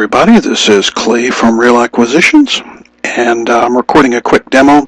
everybody, this is Clay from Real Acquisitions, and I'm recording a quick demo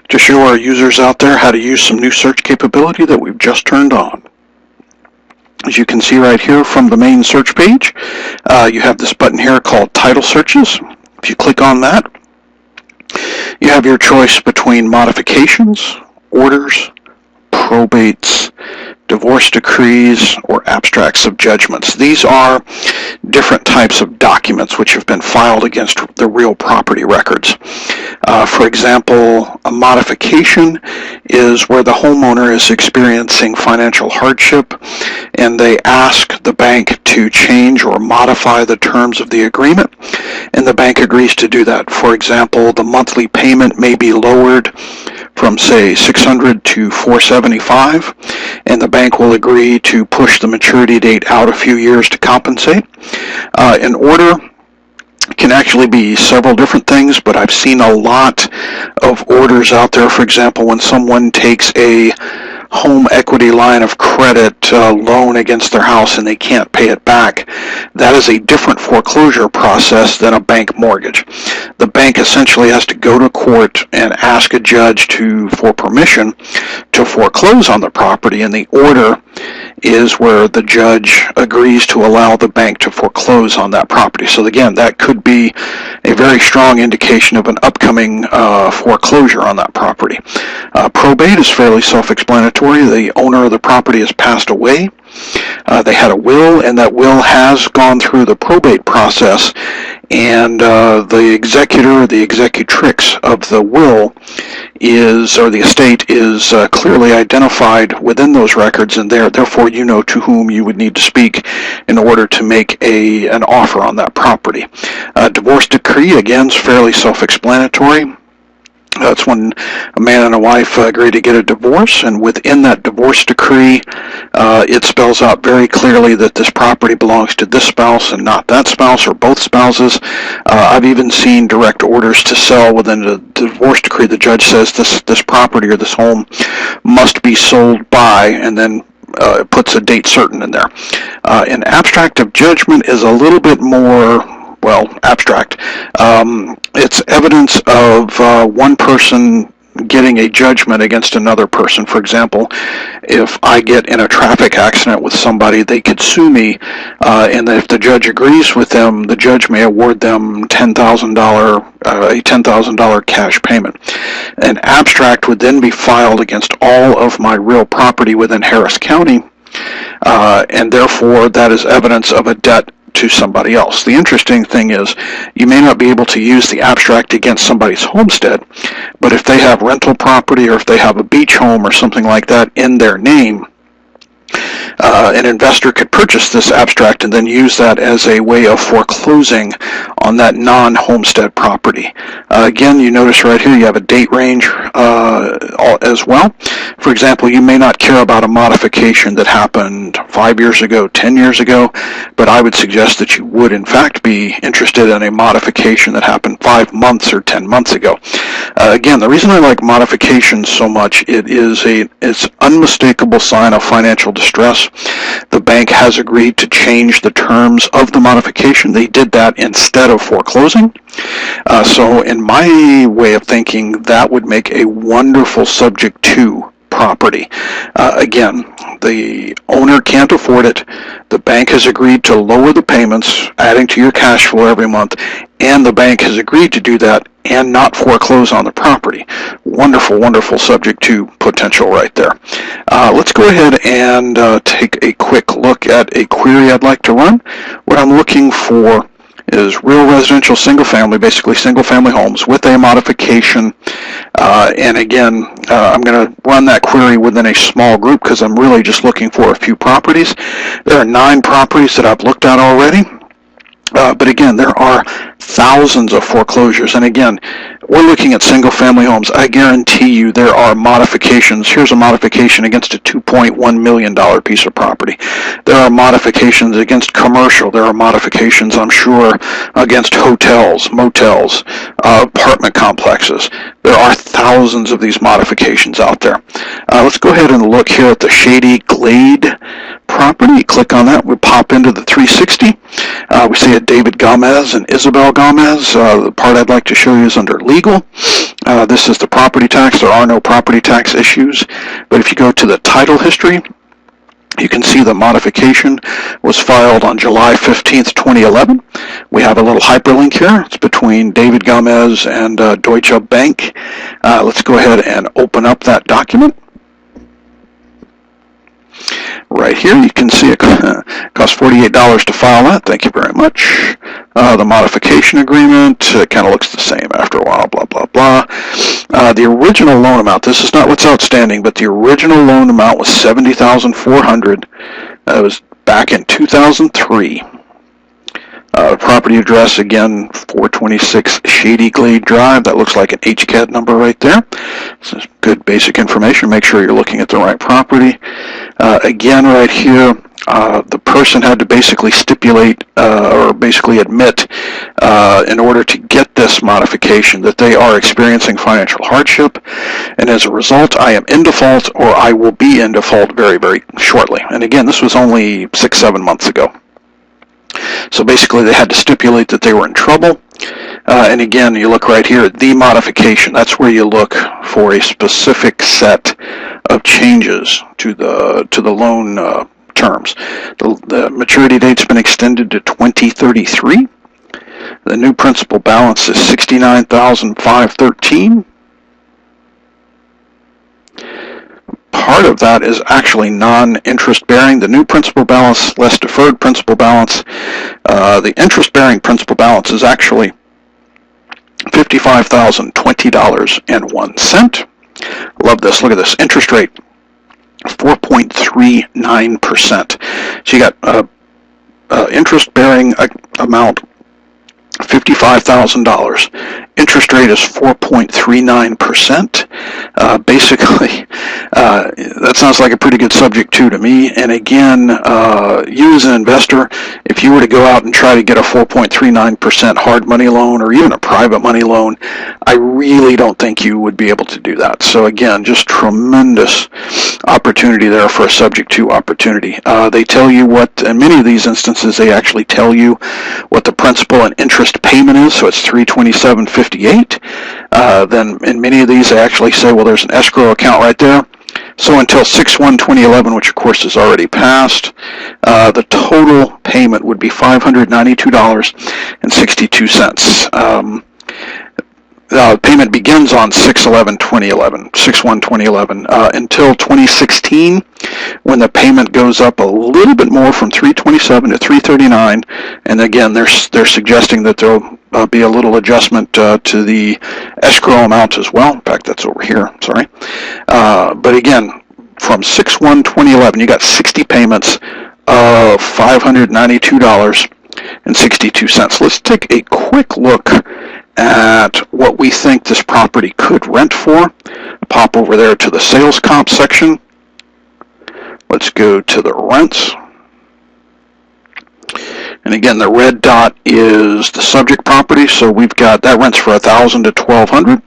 to show our users out there how to use some new search capability that we've just turned on. As you can see right here from the main search page, you have this button here called Title Searches. If you click on that, you have your choice between modifications, orders, probates, divorce decrees, or abstracts of judgments. These are different types of documents which have been filed against the real property records. For example, a modification is where the homeowner is experiencing financial hardship and they ask the bank to change or modify the terms of the agreement, and the bank agrees to do that. For example, the monthly payment may be lowered from, say, $600 to $475, and the bank will agree to push the maturity date out a few years to compensate. An order can actually be several different things, but I've seen a lot of orders out there. For example, when someone takes a home equity line of credit loan against their house and they can't pay it back, that is a different foreclosure process than a bank mortgage. The bank essentially has to go to court and ask a judge for permission to foreclose on the property, and the order is where the judge agrees to allow the bank to foreclose on that property. So again, that could be a very strong indication of an upcoming foreclosure on that property. Probate is fairly self-explanatory. The owner of the property has passed away. They had a will, and that will has gone through the probate process, and the executor, the executrix of the will or the estate is clearly identified within those records, and therefore you know to whom you would need to speak in order to make an offer on that property. Divorce decree, again, is fairly self-explanatory. That's when a man and a wife agree to get a divorce, and within that divorce decree, it spells out very clearly that this property belongs to this spouse and not that spouse or both spouses. I've even seen direct orders to sell within the divorce decree. The judge says this property or this home must be sold by, and then puts a date certain in there. An abstract of judgment is a little bit more, abstract. It's evidence of one person getting a judgment against another person. For example, if I get in a traffic accident with somebody, they could sue me, and if the judge agrees with them, the judge may award them a $10,000 cash payment. An abstract would then be filed against all of my real property within Harris County, and therefore that is evidence of a debt to somebody else. The interesting thing is, you may not be able to use the abstract against somebody's homestead, but if they have rental property or if they have a beach home or something like that in their name, an investor could purchase this abstract and then use that as a way of foreclosing on that non-homestead property. Again, you notice right here you have a date range as well. For example, you may not care about a modification that happened 5 years ago, 10 years ago, but I would suggest that you would in fact be interested in a modification that happened 5 months or 10 months ago. Again, the reason I like modifications so much, it's unmistakable sign of financial distress. The bank has agreed to change the terms of the modification. They did that instead of foreclosing. So in my way of thinking, that would make a wonderful subject to property. Again, the owner can't afford it. The bank has agreed to lower the payments, adding to your cash flow every month, and the bank has agreed to do that and not foreclose on the property. Wonderful, wonderful subject to potential right there. Let's go ahead and take a quick look at a query I'd like to run. What I'm looking for is real residential single-family, basically single-family homes with a modification. And again, I'm going to run that query within a small group because I'm really just looking for a few properties. There are 9 properties that I've looked at already. But again, there are thousands of foreclosures. And again, we're looking at single-family homes. I guarantee you there are modifications. Here's a modification against a $2.1 million piece of property. There are modifications against commercial. There are modifications, I'm sure, against hotels, motels, apartment complexes. There are thousands of these modifications out there. Let's go ahead and look here at the Shady Glade property. Click on that. We pop into the 360. We see a David Gomez and Isabel Gomez. The part I'd like to show you is under legal. This is the property tax. There are no property tax issues. But if you go to the title history, you can see the modification was filed on July 15th, 2011. We have a little hyperlink here. It's between David Gomez and Deutsche Bank. Let's go ahead and open up that document. Right here, you can see it costs $48 to file that. Thank you very much. The modification agreement kind of looks the same after a while, blah, blah, blah. The original loan amount, this is not what's outstanding, but the original loan amount was $70,400. It was back in 2003. Property address, again, 426 Shady Glade Drive. That looks like an HCAD number right there. This is good basic information. Make sure you're looking at the right property. Again, right here, the person had to basically stipulate or basically admit in order to get this modification that they are experiencing financial hardship, and as a result I am in default, or I will be in default very, very shortly. And again, this was only 6-7 months ago. So basically they had to stipulate that they were in trouble. And again, you look right here at the modification. That's where you look for a specific set of changes to the loan terms. The maturity date's been extended to 2033. The new principal balance is $69,513. Part of that is actually non-interest bearing. The new principal balance less deferred principal balance. The interest-bearing principal balance is actually $55,020.01. Love this. Look at this. Interest rate, 4.39%. So you got interest-bearing amount, $55,000. Interest rate is 4.39%. Basically, that sounds like a pretty good subject to me. And again, you as an investor, if you were to go out and try to get a 4.39% hard money loan or even a private money loan, I really don't think you would be able to do that. So again, just tremendous opportunity there for a subject to opportunity. They tell you what, in many of these instances, they actually tell you what the principal and interest payment is. So it's $327.58. Then in many of these, they actually say, well, there's an escrow account right there. So until 6/1/2011, which of course is already passed, the total payment would be $592.62. Payment begins on 6/11/2011, until 2016, when the payment goes up a little bit more from $327 to $339, and again, they're suggesting that there'll be a little adjustment to the escrow amount as well. In fact, that's over here. Sorry, but again, from 6/1/2011, you got 60 payments of $592.62. Let's take a quick look at what we think this property could rent for. Pop over there to the sales comp section. Let's go to the rents. And again, the red dot is the subject property. So we've got that rents for $1,000 to $1,200.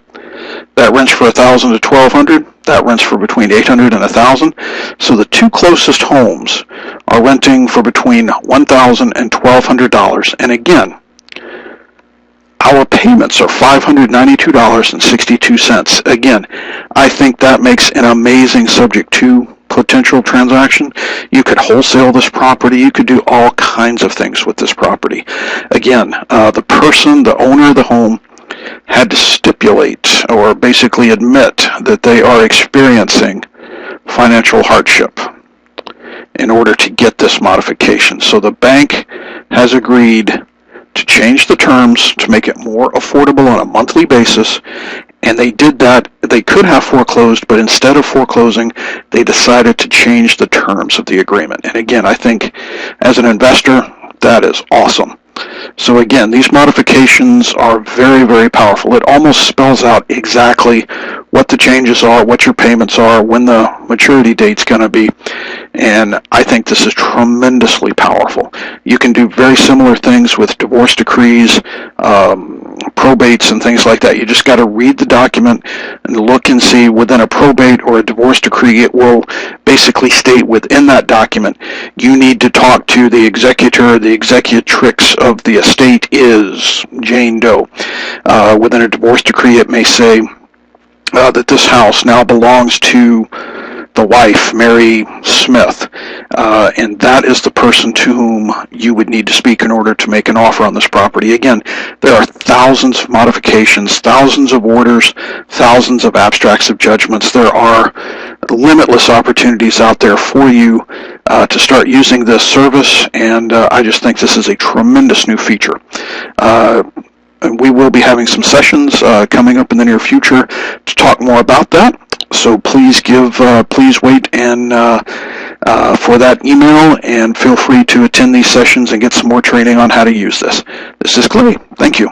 That rents for $1,000 to $1,200. That rents for between $800 and $1,000. So the two closest homes are renting for between $1,000 and $1,200. And again, our payments are $592.62. Again, I think that makes an amazing subject to potential transaction. You could wholesale this property. You could do all kinds of things with this property. Again, the person, the owner of the home, had to stipulate or basically admit that they are experiencing financial hardship in order to get this modification. So the bank has agreed to change the terms to make it more affordable on a monthly basis, and they did that. They could have foreclosed, but instead of foreclosing, they decided to change the terms of the agreement. And again, I think as an investor, that is awesome. So again, these modifications are very, very powerful. It almost spells out exactly what the changes are, what your payments are, when the maturity date's going to be, and I think this is tremendously powerful. You can do very similar things with divorce decrees, probates, and things like that. You just got to read the document and look and see within a probate or a divorce decree, it will basically state within that document, you need to talk to the executor, the executrix of the estate is Jane Doe. Within a divorce decree, it may say that this house now belongs to the wife, Mary Smith, and that is the person to whom you would need to speak in order to make an offer on this property. Again, there are thousands of modifications, thousands of orders, thousands of abstracts of judgments. There are limitless opportunities out there for you to start using this service, and I just think this is a tremendous new feature. And we will be having some sessions coming up in the near future to talk more about that. So please wait and for that email, and feel free to attend these sessions and get some more training on how to use this. This is Clay. Thank you.